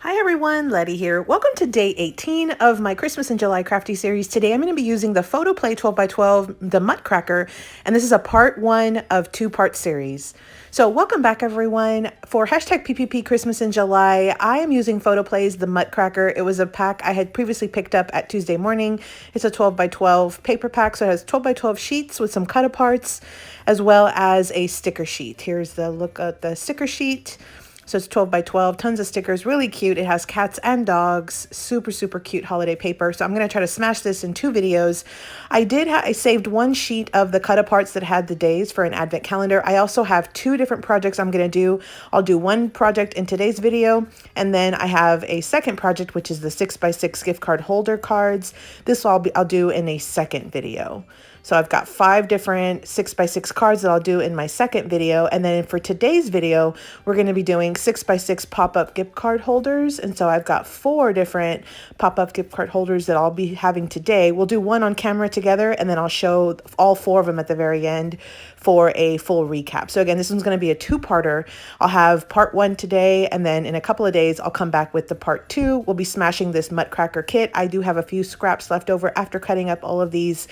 Hi everyone, Letty here. Welcome to day 18 of my Christmas in July crafty series. Today I'm going to be using the Photo Play 12x12, the Muttcracker, and this is a part 1 of 2-part series. So welcome back everyone. For hashtag PPP Christmas in July, I am using Photo Play's the Muttcracker. It was a pack I had previously picked up at Tuesday morning. It's a 12x12 paper pack, so it has 12x12 sheets with some cut-aparts, as well as a sticker sheet. Here's the look at the sticker sheet. So it's 12x12, tons of stickers, really cute. It has cats and dogs, super, super cute holiday paper. So I'm going to try to smash this in 2 videos. I saved 1 sheet of the cut-aparts that had the days for an advent calendar. I also have 2 different projects I'm going to do. I'll do 1 project in today's video, and then I have a second project, which is the 6x6 gift card holder cards. This I'll do in a second video. So I've got 5 different 6x6 cards that I'll do in my second video. And then for today's video, we're going to be doing 6x6 pop-up gift card holders. And so I've got 4 different pop-up gift card holders that I'll be having today. We'll do one on camera together, and then I'll show all 4 of them at the very end for a full recap. So again, this one's going to be a 2-parter. I'll have part 1 today, and then in a couple of days, I'll come back with the part 2. We'll be smashing this Muttcracker kit. I do have a few scraps left over after cutting up all of these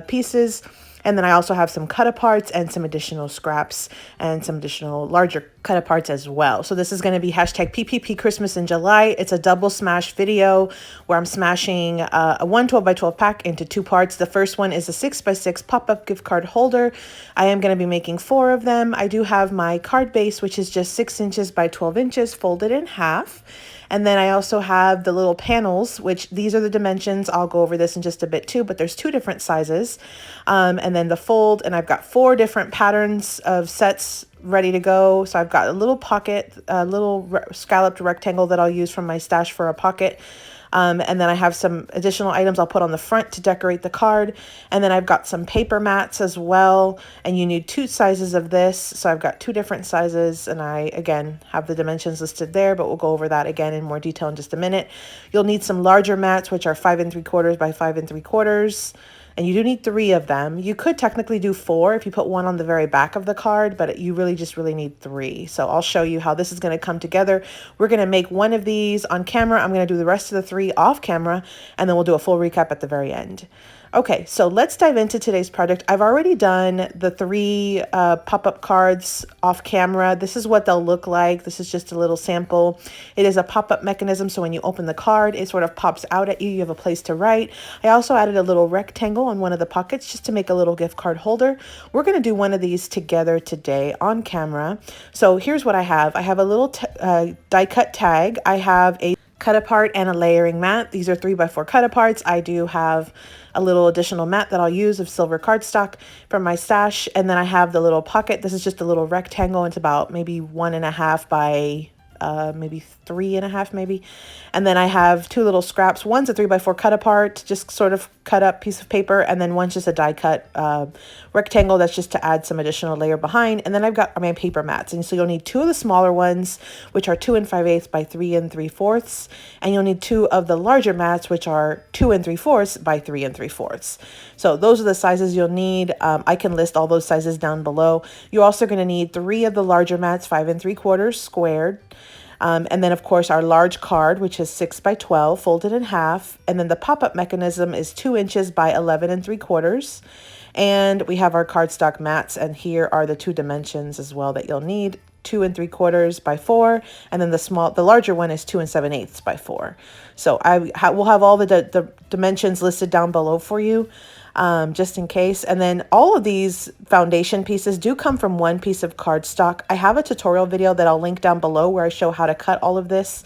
pieces. And then I also have some cut-aparts and some additional scraps and some additional larger cut-aparts as well. So this is going to be hashtag PPP Christmas in July. It's a double smash video where I'm smashing a 12x12 pack into 2 parts. The first one is a 6x6 pop-up gift card holder. I am going to be making 4 of them. I do have my card base, which is just 6 inches by 12 inches folded in half. And then I also have the little panels, which these are the dimensions. I'll go over this in just a bit too, but there's 2 different sizes. And then the fold, and I've got 4 different patterns of sets ready to go. So I've got a little pocket, a little scalloped rectangle that I'll use from my stash for a pocket. And then I have some additional items I'll put on the front to decorate the card. And then I've got some paper mats as well. And you need 2 sizes of this. So I've got 2 different sizes. And I, again, have the dimensions listed there, but we'll go over that again in more detail in just a minute. You'll need some larger mats, which are 5 3/4 by 5 3/4. And you do need 3 of them. You could technically do 4 if you put 1 on the very back of the card, but you really need 3. So I'll show you how this is going to come together. We're going to make 1 of these on camera. I'm going to do the rest of the 3 off camera, and then we'll do a full recap at the very end. Okay, so let's dive into today's project. I've already done the 3 pop-up cards off camera. This is what they'll look like. This is just a little sample. It is a pop-up mechanism, so when you open the card, it sort of pops out at you. You have a place to write. I also added a little rectangle on one of the pockets just to make a little gift card holder. We're going to do one of these together today on camera. So here's what I have. I have a little die cut tag. I have a cut apart and a layering mat. These are 3x4 cut aparts. I do have a little additional mat that I'll use of silver cardstock from my stash. And then I have the little pocket. This is just a little rectangle. It's about maybe 1.5 by maybe 3.5 maybe. And then I have 2 little scraps. One's a 3x4 cut apart, just sort of cut up piece of paper. And then one's just a die cut rectangle that's just to add some additional layer behind. And then I've got my paper mats. And so you'll need 2 of the smaller ones, which are 2 5/8 by 3 3/4. And you'll need 2 of the larger mats, which are 2 3/4 by 3 3/4. So those are the sizes you'll need. I can list all those sizes down below. You're also going to need 3 of the larger mats, 5 3/4 squared. And then, of course, our large card, which is 6 by 12, folded in half. And then the pop-up mechanism is 2 inches by 11 3/4. And we have our cardstock mats. And here are the 2 dimensions as well that you'll need. 2 3/4 by 4. And then the larger one is 2 7/8 by 4. So we'll have all the dimensions listed down below for you. Just in case. And then all of these foundation pieces do come from 1 piece of cardstock. I have a tutorial video that I'll link down below where I show how to cut all of this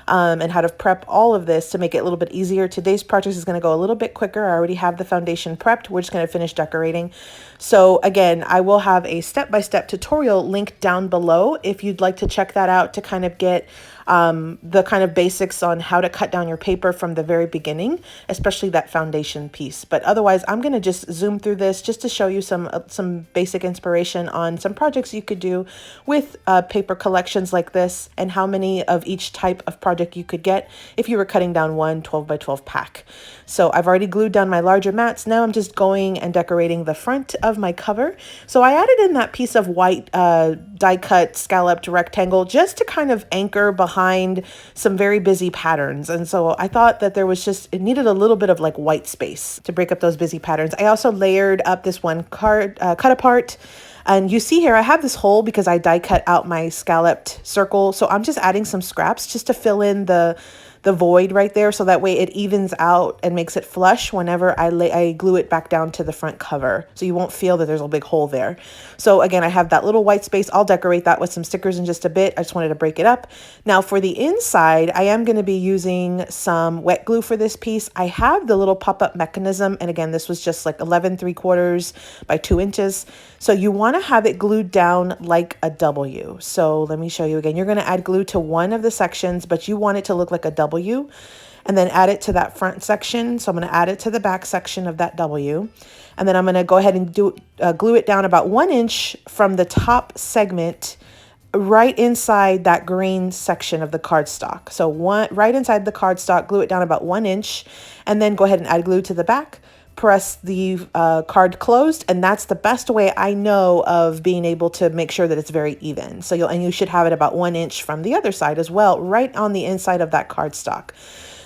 and how to prep all of this to make it a little bit easier. Today's project is going to go a little bit quicker. I already have the foundation prepped. We're just going to finish decorating. So again, I will have a step-by-step tutorial linked down below if you'd like to check that out to kind of get the kind of basics on how to cut down your paper from the very beginning, especially that foundation piece. But otherwise, I'm going to just zoom through this just to show you some basic inspiration on some projects you could do with paper collections like this and how many of each type of project you could get if you were cutting down 1 12x12 pack. So I've already glued down my larger mats. Now I'm just going and decorating the front of my cover. So I added in that piece of white die cut scalloped rectangle just to kind of anchor behind some very busy patterns. And so I thought that it needed a little bit of like white space to break up those busy patterns. I also layered up this one card cut apart. And you see here, I have this hole because I die cut out my scalloped circle. So I'm just adding some scraps just to fill in the void right there. So that way it evens out and makes it flush whenever I glue it back down to the front cover. So you won't feel that there's a big hole there. So again, I have that little white space. I'll decorate that with some stickers in just a bit. I just wanted to break it up. Now for the inside, I am going to be using some wet glue for this piece. I have the little pop-up mechanism. And again, this was just like 11¾ by 2 inches. So you want to have it glued down like a W. So let me show you again. You're going to add glue to one of the sections, but you want it to look like a W. And then add it to that front section. So I'm going to add it to the back section of that W. And then I'm going to go ahead and glue it down about 1 inch from the top segment right inside that green section of the cardstock. So right inside the cardstock, glue it down about 1 inch, and then go ahead and add glue to the back. Press the card closed, and that's the best way I know of being able to make sure that it's very even. So you should have it about 1 inch from the other side as well, right on the inside of that cardstock.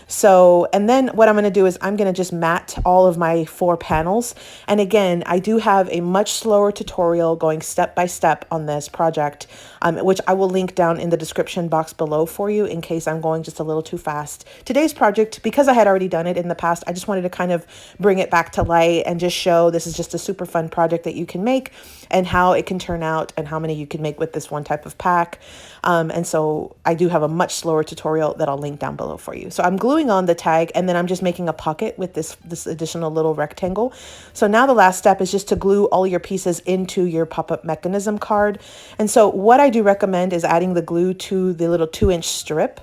So, and then what I'm going to do is I'm going to just mat all of my 4 panels. And again, I do have a much slower tutorial going step by step on this project, which I will link down in the description box below for you in case I'm going just a little too fast. Today's project, because I had already done it in the past, I just wanted to kind of bring it back to light and just show this is just a super fun project that you can make and how it can turn out and how many you can make with this one type of pack. And so I do have a much slower tutorial that I'll link down below for you. So I'm gluing on the tag, and then I'm just making a pocket with this additional little rectangle. So now the last step is just to glue all your pieces into your pop-up mechanism card. And so what I do recommend is adding the glue to the little 2-inch strip.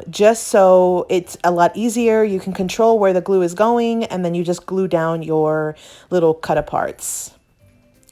Just so it's a lot easier. You can control where the glue is going, and then you just glue down your little cut aparts.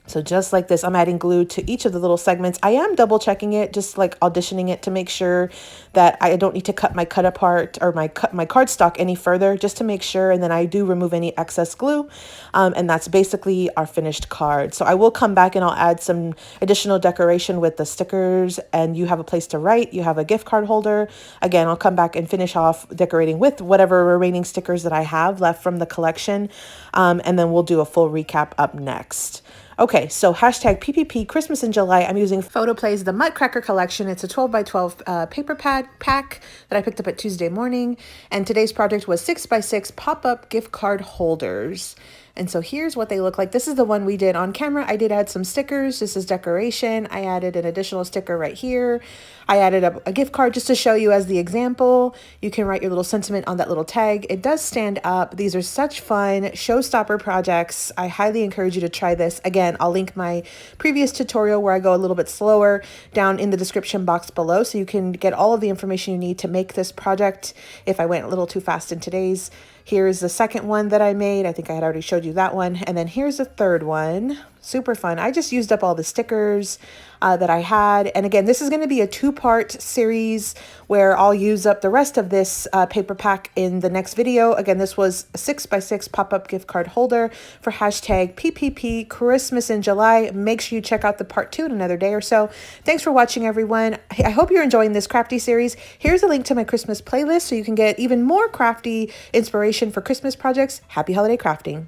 So just like this, I'm adding glue to each of the little segments. I am double checking it, just like auditioning it to make sure that I don't need to cut my cut apart or my cardstock any further, just to make sure. And then I do remove any excess glue. And that's basically our finished card. So I will come back and I'll add some additional decoration with the stickers, and you have a place to write. You have a gift card holder. Again, I'll come back and finish off decorating with whatever remaining stickers that I have left from the collection. And then we'll do a full recap up next. Okay, so hashtag PPP Christmas in July. I'm using Photoplay's The Muttcracker collection. It's a 12 by 12 paper pad pack that I picked up at Tuesday morning. And today's project was 6 by 6 pop-up gift card holders. And so here's what they look like. This is the one we did on camera. I did add some stickers. This is decoration. I added an additional sticker right here. I added a gift card just to show you as the example. You can write your little sentiment on that little tag. It does stand up. These are such fun showstopper projects. I highly encourage you to try this. Again, I'll link my previous tutorial where I go a little bit slower down in the description box below, so you can get all of the information you need to make this project if I went a little too fast in today's. Here's the second one that I made. I think I had already showed you that one. And then here's the third one. Super fun. I just used up all the stickers that I had. And again, this is going to be a 2-part series where I'll use up the rest of this paper pack in the next video. Again, this was a 6 by 6 pop-up gift card holder for hashtag PPP Christmas in July. Make sure you check out the part 2 in another day or so. Thanks for watching, everyone. I hope you're enjoying this crafty series. Here's a link to my Christmas playlist so you can get even more crafty inspiration for Christmas projects. Happy holiday crafting.